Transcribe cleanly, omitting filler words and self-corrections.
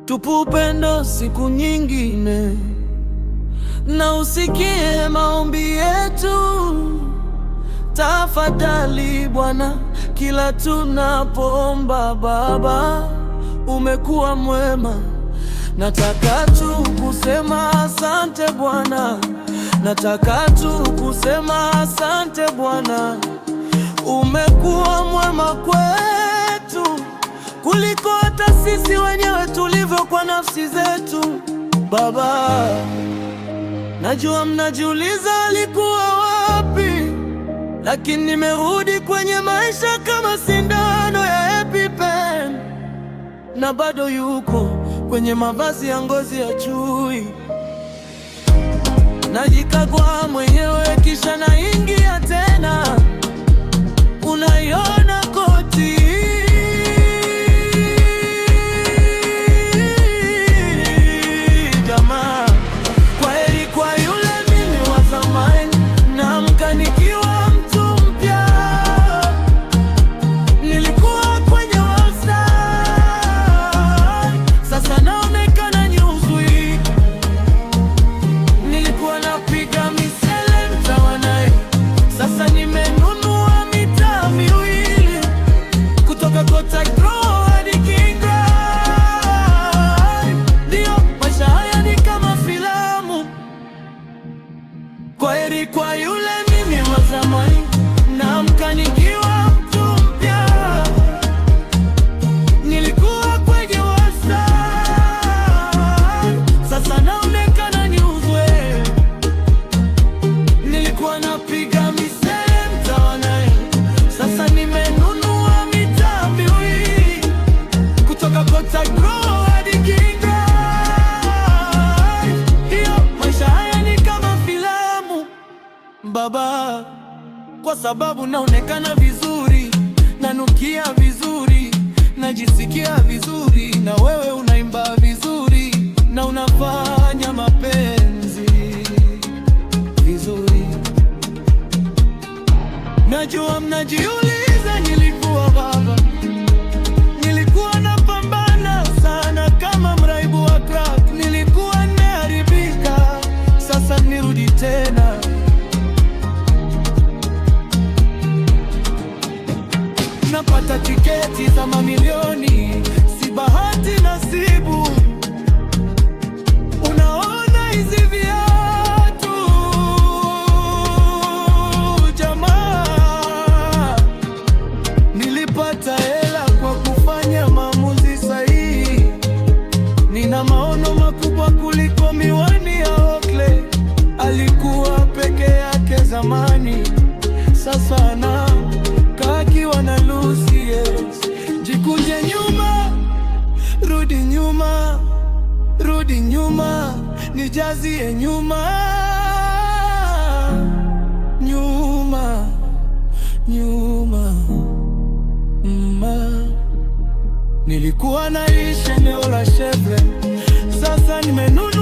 tupu upendo siku nyingine, na usikie maombi yetu tafadhali Bwana, kila tunapoomba. Baba, umekuwa mwema, nataka tu kusema asante Bwana, nataka tu kusema asante Bwana. Umekuwa mwema kwetu kuliko hata sisi wenyewe tulivyo kwa nafsi zetu. Baba, najua mnajiuliza alikuwa wapi, lakini nimerudi kwenye maisha kama sindano ya EpiPen, na bado yuko kwenye mavazi ya ngozi ya chui. Najikagua mwenyewe kisha naingia tena, unaiona koti jamaa. Kwaheri kwa yule mimi wa zamani, naamka nikiwa mtu mpya. Nilikuwa kwenye wastani, sasa naonekana nyuzwi. Nilikuwa napiga misele mtaani, sasa nimenunua mitaa miwili, kutoka Kota hadi Kinga. Ndio, maisha haya ni kama filamu. Kwaheri kwa yule mimi wa zamani, naamka nikiwa mtu mpya. Nilikuwa kwenye wastani, sasa naonekana nyuzwe. Nilikuwa napiga misele mtaani, sasa nimenunua mitaa miwili, kutoka Kota hadi Kinga. Hiyo maisha haya ni kama filamu. Baba, kwa sababu naonekana vizuri, nanukia vizuri, najisikia vizuri, na wewe unaimba vizuri na unafanya mapenzi vizuri. Najua mnajiuliza nilikuwa baba, nilikuwa napambana sana kama mraibu wa crack, nilikuwa nimeharibika, sasa nirudi tena. Napata tiketi za mamilioni, si bahati nasibu. Unaona hizi viatu jamaa, nilipata hela kwa kufanya maamuzi sahihi. Nina maono makubwa kuliko miwani ya Oakley. Alikuwa peke yake zamani, sasa anakaa akiwa na Lucy. Jikunje nyuma, rudi nyuma, rudi nyuma, nijazie nyuma, nyuma, nyuma, Nilikuwa naishi eneo la Chevron, sasa nimenunua